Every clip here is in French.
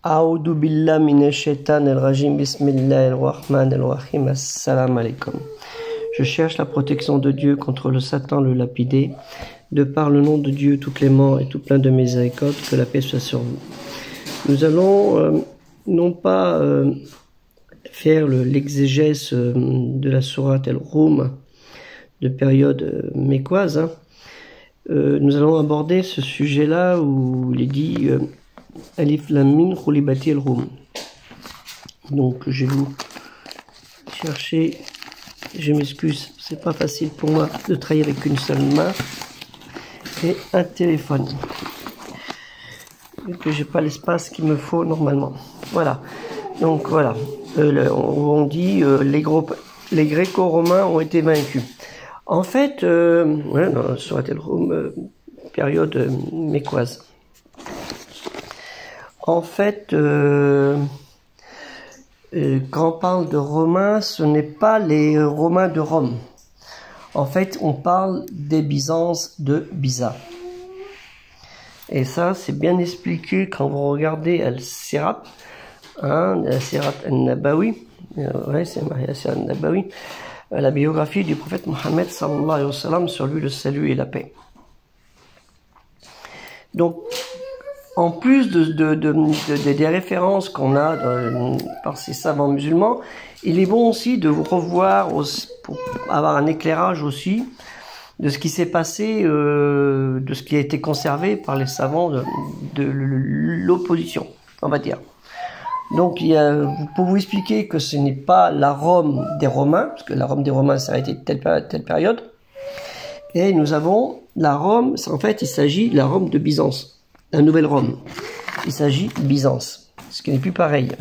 A'udhu billah minash shaitanir rajim, bismillahir rahmanir rahim, assalamu alaikum. Je cherche la protection de Dieu contre le Satan, le lapidé, de par le nom de Dieu tout clément et tout plein de miséricorde, que la paix soit sur vous. Nous allons non pas faire l'exégèse de la sourate Al-Rum de période mécoise, hein. Nous allons aborder ce sujet-là où il est dit Alif Lam Mim Khulibati Al-Rum. Donc je vais vous chercher, je m'excuse, c'est pas facile pour moi de travailler avec une seule main et un téléphone. Et que j'ai pas l'espace qu'il me faut normalement. Voilà. Donc voilà. On dit les Gréco-Romains ont été vaincus. En fait, dans Surat Al-Rum, période mécoise. En fait, quand on parle de Romains, ce n'est pas les Romains de Rome. En fait, on parle des Byzances de Byza. Et ça, c'est bien expliqué quand vous regardez Al-Sirat, hein, Al-Sirat Al-Nabawi, ouais, c'est Al-Sirat Al-Nabawi, la biographie du prophète Mohammed sallallahu alayhi wa sallam, sur lui le salut et la paix. Donc, en plus des références qu'on a par ces savants musulmans, il est bon aussi de vous revoir pour avoir un éclairage aussi de ce qui s'est passé, de ce qui a été conservé par les savants de l'opposition, on va dire. Donc, pour vous expliquer que ce n'est pas la Rome des Romains, parce que la Rome des Romains s'est arrêtée telle période, et nous avons la Rome, en fait, il s'agit de la Rome de Byzance, la nouvelle Rome. Il s'agit de Byzance, ce qui n'est plus pareil.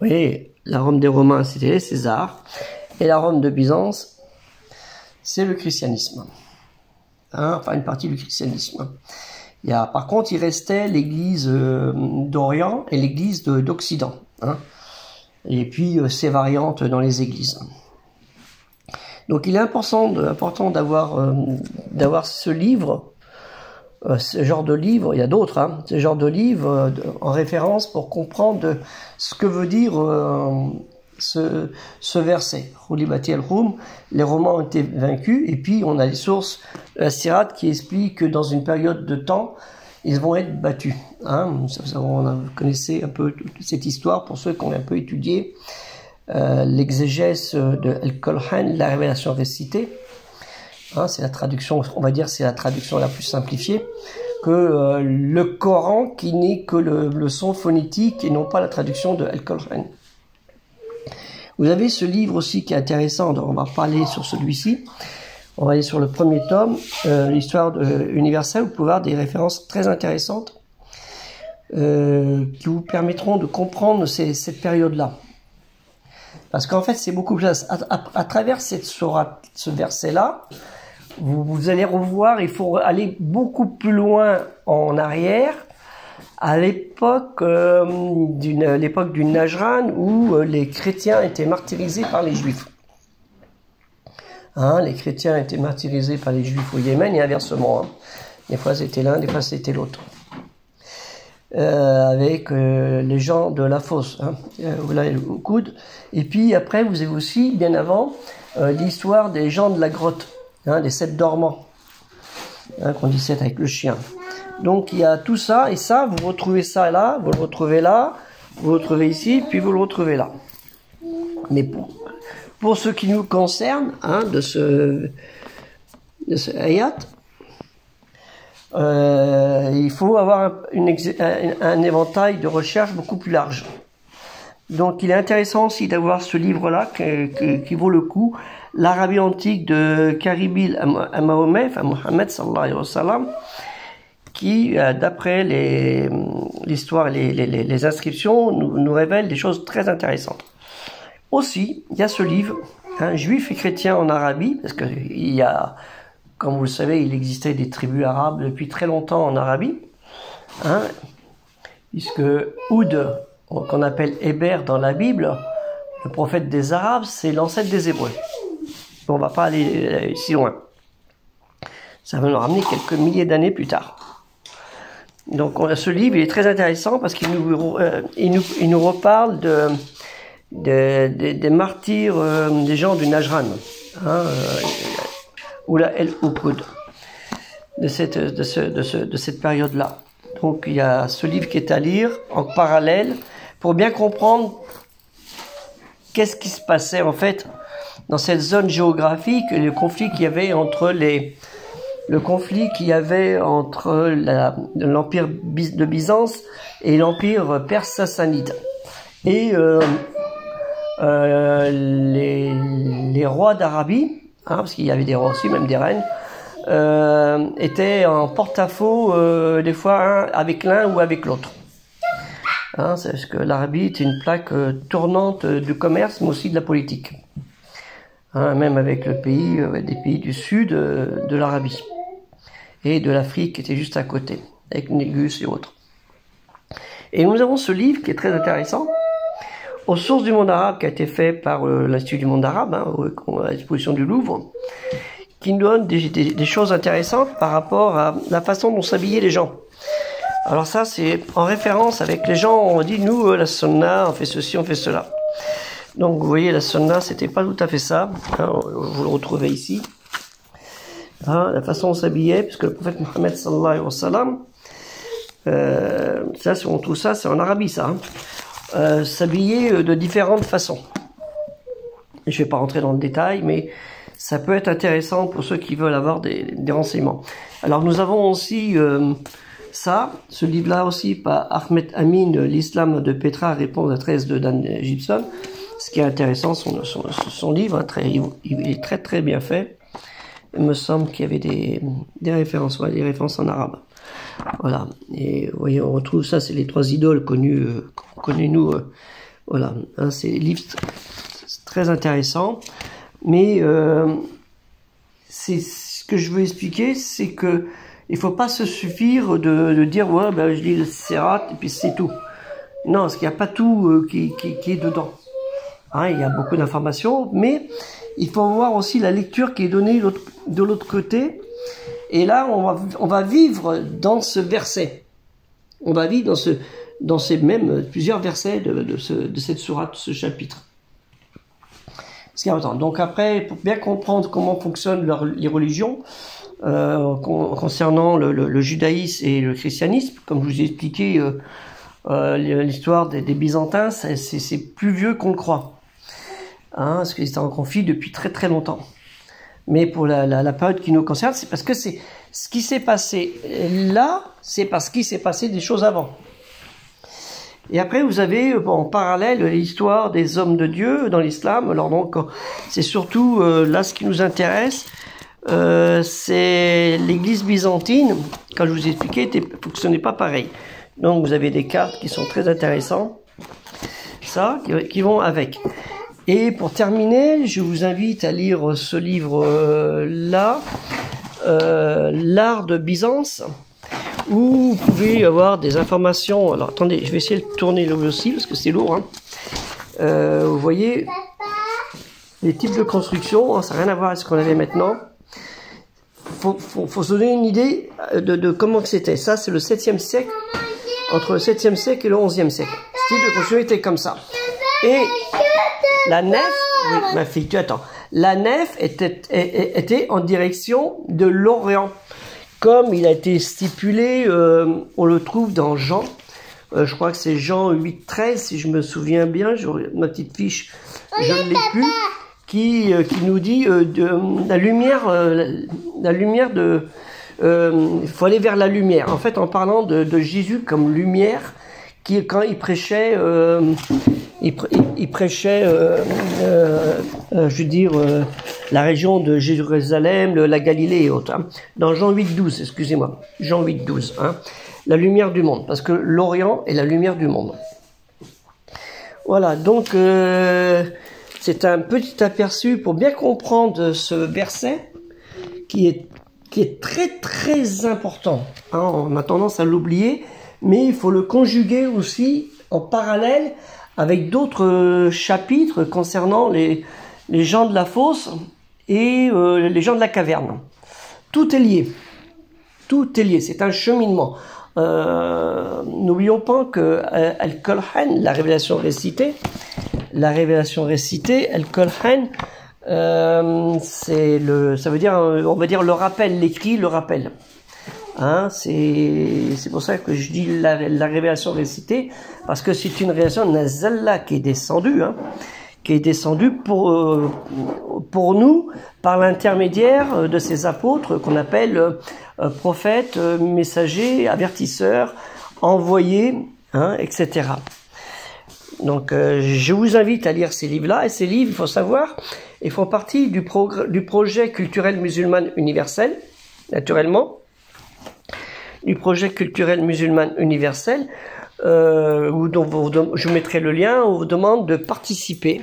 Vous voyez, la Rome des Romains, c'était les Césars, et la Rome de Byzance, c'est le christianisme. Hein, enfin, une partie du christianisme. Par contre, il restait l'église d'Orient et l'église d'Occident. Hein, et puis, ces variantes dans les églises. Donc, il est important d'avoir ce livre, ce genre de livre, il y a d'autres, hein, ce genre de livre en référence pour comprendre ce que veut dire ce verset. Khulibati Al-Rum, les Romains ont été vaincus, et puis on a les sources de la Sirat qui expliquent que dans une période de temps, ils vont être battus. Hein. Vous connaissez un peu toute cette histoire pour ceux qui ont un peu étudié l'exégèse de Al-Qur'an, la révélation récitée. Hein, c'est la traduction, on va dire, c'est la traduction la plus simplifiée, que le Coran qui n'est que le son phonétique et non pas la traduction de Al-Qur'an. Vous avez ce livre aussi qui est intéressant, on va parler sur celui-ci. On va aller sur le premier tome, l'histoire universelle. Vous pouvez avoir des références très intéressantes qui vous permettront de comprendre cette période-là. Parce qu'en fait, c'est beaucoup plus... À travers ce verset-là, vous allez revoir, il faut aller beaucoup plus loin en arrière, à l'époque du Najran, où les chrétiens étaient martyrisés par les juifs. Hein, les chrétiens étaient martyrisés par les juifs au Yémen et inversement. Hein. Des fois c'était l'un, des fois c'était l'autre. Avec les gens de la fosse, hein, au coude. Et puis après, vous avez aussi, bien avant, l'histoire des gens de la grotte, hein, des 7 dormants, hein, qu'on dit 7 avec le chien. Donc il y a tout ça, et ça, vous retrouvez ça là, vous le retrouvez là, vous le retrouvez ici, puis vous le retrouvez là. Mais pour ce qui nous concerne, hein, de ce ayat, il faut avoir un éventail de recherche beaucoup plus large. Donc il est intéressant aussi d'avoir ce livre-là qui vaut le coup, l'Arabie antique de Karibil à Mahomet, enfin Mohammed sallallahu alayhi wa sallam, qui, d'après l'histoire et les inscriptions, nous révèle des choses très intéressantes. Aussi, il y a ce livre, hein, Juifs et chrétiens en Arabie, parce qu'il y a, comme vous le savez, il existait des tribus arabes depuis très longtemps en Arabie, hein, puisque Oud, qu'on appelle Héber dans la Bible, le prophète des Arabes, c'est l'ancêtre des Hébreux. On ne va pas aller si loin. Ça va nous ramener quelques milliers d'années plus tard. Donc ce livre il est très intéressant parce qu'il il nous reparle des martyrs des gens du Najran, hein, ou la El Uqud, de cette période-là. Donc il y a ce livre qui est à lire en parallèle pour bien comprendre qu'est-ce qui se passait en fait dans cette zone géographique, le conflit qu'il y avait entre l'empire de Byzance et l'empire perse sassanide. Et les rois d'Arabie, hein, parce qu'il y avait des rois aussi, même des reines, étaient en porte-à-faux des fois avec l'un ou avec l'autre. Hein, c'est parce que l'Arabie est une plaque tournante du commerce, mais aussi de la politique. Hein, même avec des pays du sud de l'Arabie et de l'Afrique qui était juste à côté, avec Négus et autres. Et nous avons ce livre qui est très intéressant, aux sources du monde arabe, qui a été fait par l'Institut du monde arabe, hein, à l'exposition du Louvre, qui nous donne des choses intéressantes par rapport à la façon dont s'habillaient les gens. Alors ça, c'est en référence avec les gens, on dit, nous, la sunna, on fait ceci, on fait cela. Donc, vous voyez, la sunna, c'était pas tout à fait ça. Hein, vous le retrouvez ici. Hein, la façon dont on s'habillait, puisque le prophète Mohammed, sallallahu alayhi wa sallam, ça, si on trouve ça, c'est en Arabie, ça. Hein, s'habiller de différentes façons. Et je vais pas rentrer dans le détail, mais ça peut être intéressant pour ceux qui veulent avoir des renseignements. Alors, nous avons aussi... ce livre-là aussi par Ahmed Amin, l'islam de Petra, réponse à 13 de Dan Gibson. Ce qui est intéressant, son livre, il est très très bien fait. Il me semble qu'il y avait des références, des références en arabe. Voilà. Et vous voyez, on retrouve ça, c'est les 3 idoles connues, nous. Voilà. Hein, c'est des livres très intéressants. Mais c'est ce que je veux expliquer, c'est que il faut pas se suffire de dire ouais ben je lis le Sirat et puis c'est tout. Non, parce qu'il n'y a pas tout qui est dedans. Hein, il y a beaucoup d'informations, mais il faut voir aussi la lecture qui est donnée de l'autre côté. Et là, on va vivre dans ce verset. On va vivre dans ces mêmes plusieurs versets de cette sourate, ce chapitre. Ce qui est important. Donc après, pour bien comprendre comment fonctionnent les religions, concernant le judaïsme et le christianisme, comme je vous ai expliqué, l'histoire des Byzantins, c'est plus vieux qu'on le croit. Hein, parce qu'ils étaient en conflit depuis très très longtemps. Mais pour la période qui nous concerne, c'est parce que c'est ce qui s'est passé là, c'est parce qu'il s'est passé des choses avant. Et après, vous avez en parallèle l'histoire des hommes de Dieu dans l'islam. Alors donc, c'est surtout là ce qui nous intéresse. C'est l'église byzantine, quand je vous ai expliqué, fonctionnait pas pareil. Donc vous avez des cartes qui sont très intéressantes, ça, qui vont avec. Et pour terminer, je vous invite à lire ce livre-là, L'art de Byzance, où vous pouvez avoir des informations. Alors attendez, je vais essayer de tourner là aussi, parce que c'est lourd. Hein. Vous voyez, les types de construction, hein, ça n'a rien à voir avec ce qu'on avait maintenant. Faut se donner une idée de comment c'était. Ça, c'est le 7e siècle, entre le 7e siècle et le 11e siècle. Ce type de construction était comme ça. Et la nef, oui, ma fille, tu attends. La nef était en direction de l'Orient. Comme il a été stipulé, on le trouve dans Jean. Je crois que c'est Jean 8,13, si je me souviens bien. Ma petite fiche, je ne l'ai plus. Qui nous dit la lumière de il faut aller vers la lumière. En fait, en parlant de Jésus comme lumière, qui quand il prêchait je veux dire la région de Jérusalem, la Galilée et autres. Hein. Dans Jean 8,12, excusez-moi, Jean 8,12, hein, la lumière du monde, parce que l'Orient est la lumière du monde. Voilà, donc c'est un petit aperçu pour bien comprendre ce verset qui est très très important. Hein, on a tendance à l'oublier, mais il faut le conjuguer aussi en parallèle avec d'autres chapitres concernant les gens de la fosse et les gens de la caverne. Tout est lié. Tout est lié. C'est un cheminement. N'oublions pas que Al-Qur'an, la révélation récitée, Al-Qur'an, ça veut dire, on va dire le rappel, l'écrit, le rappel. Hein, c'est pour ça que je dis la révélation récitée, parce que c'est une révélation nazalla qui est descendue, hein, pour nous par l'intermédiaire de ces apôtres qu'on appelle prophètes, messagers, avertisseurs, envoyés, hein, etc. Donc je vous invite à lire ces livres-là, et ces livres, il faut savoir, ils font partie du projet culturel musulman universel, naturellement, du projet culturel musulman universel, où je mettrai le lien, où on vous demande de participer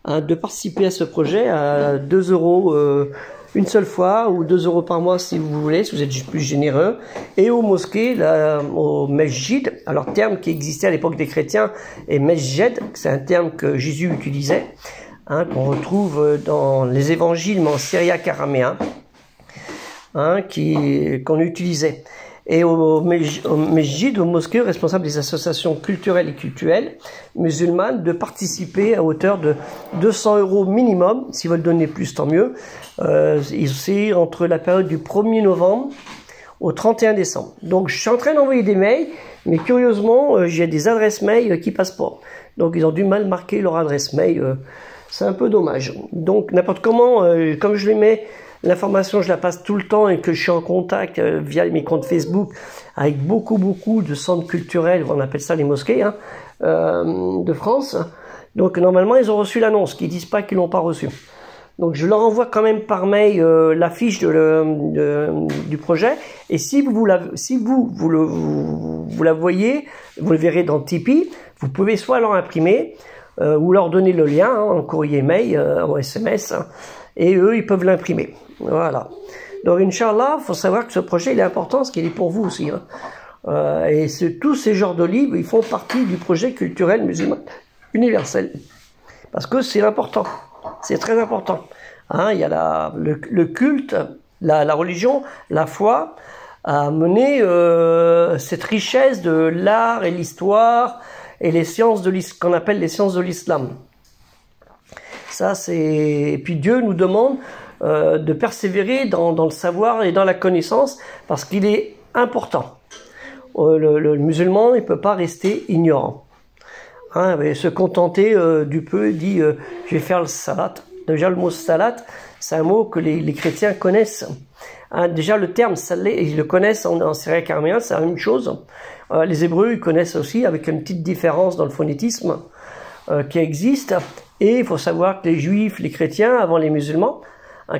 à ce projet à 2 € une seule fois, ou 2 € par mois si vous voulez, si vous êtes plus généreux, et aux mosquées, au mesjid, alors terme qui existait à l'époque des chrétiens, et mesjid, c'est un terme que Jésus utilisait, hein, qu'on retrouve dans les évangiles, mais en syriaque-araméen, hein, qu'on utilisait. Et au mesjid, aux mosquées, responsables des associations culturelles et cultuelles musulmanes, de participer à hauteur de 200 € minimum. S'ils veulent donner plus, tant mieux. C'est entre la période du 1er novembre au 31 décembre. Donc je suis en train d'envoyer des mails, mais curieusement, j'ai des adresses mail qui passent pas. Donc ils ont du mal marquer leur adresse mail. C'est un peu dommage. Donc n'importe comment, comme je les mets, l'information, je la passe tout le temps, et que je suis en contact via mes comptes Facebook avec beaucoup de centres culturels, on appelle ça les mosquées, hein, de France. Donc normalement, ils ont reçu l'annonce, qu'ils disent pas qu'ils l'ont pas reçu. Donc je leur envoie quand même par mail la fiche du projet. Et si vous la voyez, vous le verrez dans Tipeee, vous pouvez soit leur imprimer ou leur donner le lien, hein, en courrier mail, en SMS, hein, et eux, ils peuvent l'imprimer. Voilà. Donc, Inch'Allah, il faut savoir que ce projet, il est important, parce qu'il est pour vous aussi. Hein. Et tous ces genres de livres, ils font partie du projet culturel musulman universel. Parce que c'est important. C'est très important. Hein, il y a le culte, la religion, la foi, à mener cette richesse de l'art et l'histoire et les sciences qu'on appelle les sciences de l'islam. Ça, et puis Dieu nous demande de persévérer dans le savoir et dans la connaissance, parce qu'il est important. Le musulman, il ne peut pas rester ignorant. Hein, se contenter du peu, il dit je vais faire le salat. Déjà, le mot salat, c'est un mot que les chrétiens connaissent. Hein, déjà, le terme salé, ils le connaissent en syriaque-araméen, c'est la même chose. Les Hébreux, ils connaissent aussi, avec une petite différence dans le phonétisme qui existe. Et il faut savoir que les Juifs, les chrétiens, avant les musulmans, hein,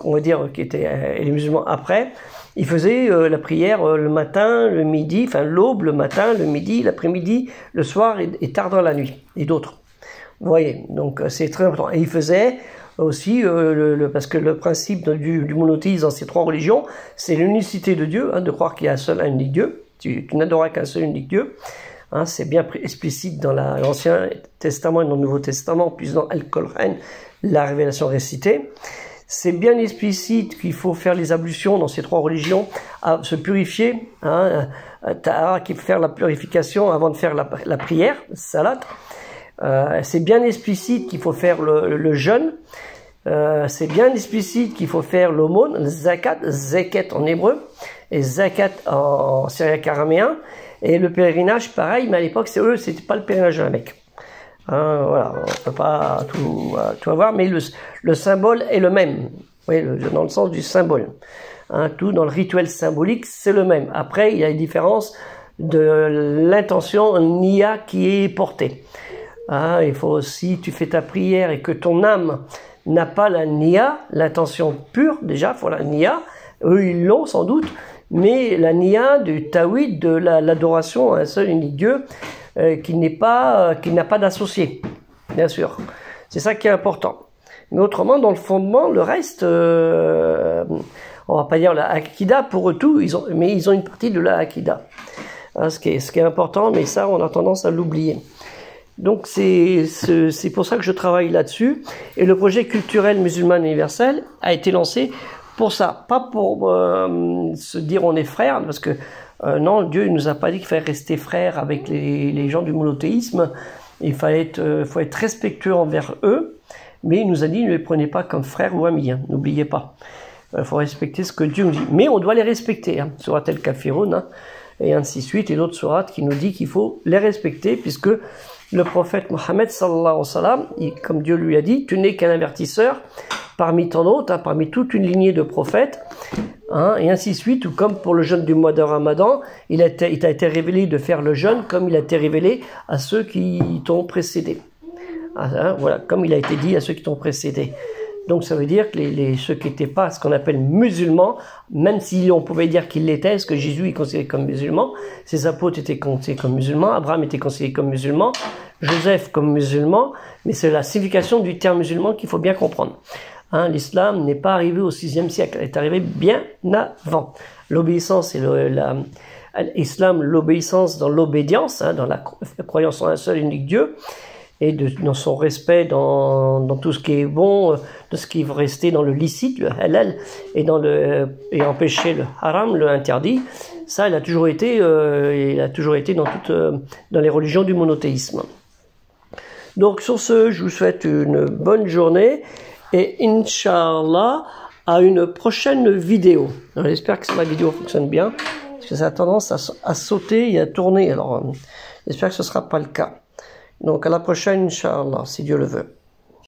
on va dire, et les musulmans après, ils faisaient la prière le matin, le midi, enfin l'aube, le matin, le midi, l'après-midi, le soir et tard dans la nuit, et d'autres. Vous voyez, donc c'est très important. Et ils faisaient aussi, parce que le principe du monothéisme dans ces 3 religions, c'est l'unicité de Dieu, hein, de croire qu'il y a un seul, un unique Dieu. Tu n'adoreras qu'un seul unique Dieu. Hein, c'est bien explicite dans l'Ancien Testament et dans le Nouveau Testament, puis dans Al-Qur'an, la révélation récitée. C'est bien explicite qu'il faut faire les ablutions dans ces 3 religions, à se purifier, hein, qui faut faire la purification avant de faire la prière, salat. C'est bien explicite qu'il faut faire le jeûne. C'est bien explicite qu'il faut faire l'aumône, le zakat en hébreu, et zakat en syriaque-araméen. Et le pèlerinage, pareil, mais à l'époque, c'était pas le pèlerinage de la Mecque. Hein, voilà, on peut pas tout avoir, mais le symbole est le même. Oui, dans le sens du symbole. Hein, tout dans le rituel symbolique, c'est le même. Après, il y a une différence de l'intention niya qui est portée. Hein, il faut, si tu fais ta prière et que ton âme n'a pas la niya, l'intention pure, déjà, il faut la niya. Eux, ils l'ont sans doute. Mais la niya du tawhid, de l'adoration à un seul unique Dieu, qui n'a pas d'associé, bien sûr. C'est ça qui est important. Mais autrement, dans le fondement, le reste, on va pas dire la akida pour eux tout, mais ils ont une partie de la akida. Hein, ce qui est important, mais ça, on a tendance à l'oublier. Donc c'est pour ça que je travaille là-dessus. Et le projet culturel musulman universel a été lancé pour ça, pas pour se dire on est frères, parce que Non, Dieu ne nous a pas dit qu'il fallait rester frères avec les gens du monothéisme. Il faut être respectueux envers eux, mais il nous a dit ne les prenez pas comme frères ou amis, hein, n'oubliez pas. Il faut respecter ce que Dieu nous dit. Mais on doit les respecter, hein, Surat al-Kafirun, hein, et ainsi de suite, et d'autres sourates qui nous dit qu'il faut les respecter, puisque le prophète Mohammed, sallallahu alayhi wa sallam, comme Dieu lui a dit, tu n'es qu'un avertisseur parmi tant d'autres, hein, parmi toute une lignée de prophètes, hein, et ainsi de suite, ou comme pour le jeûne du mois de Ramadan, il t'a été révélé de faire le jeûne comme il a été révélé à ceux qui t'ont précédé. Hein, voilà, comme il a été dit à ceux qui t'ont précédé. Donc ça veut dire que ceux qui n'étaient pas ce qu'on appelle musulmans, même si on pouvait dire qu'ils l'étaient, parce que Jésus est considéré comme musulman, ses apôtres étaient considérés comme musulmans, Abraham était considéré comme musulman, Joseph comme musulman, mais c'est la signification du terme musulman qu'il faut bien comprendre. Hein, l'islam n'est pas arrivé au 6e siècle, il est arrivé bien avant. L'obéissance et l'islam, l'obéissance dans l'obédience, hein, dans la croyance en un seul et unique Dieu, et dans son respect dans tout ce qui est bon, de ce qui va rester dans le licite, le halal, et empêcher le haram, le interdit. Ça, il a toujours été dans les religions du monothéisme. Donc sur ce, je vous souhaite une bonne journée et Inch'Allah à une prochaine vidéo. J'espère que ma vidéo fonctionne bien, parce que ça a tendance à sauter et à tourner. Alors j'espère que ce ne sera pas le cas. Donc à la prochaine, Inch'Allah, si Dieu le veut.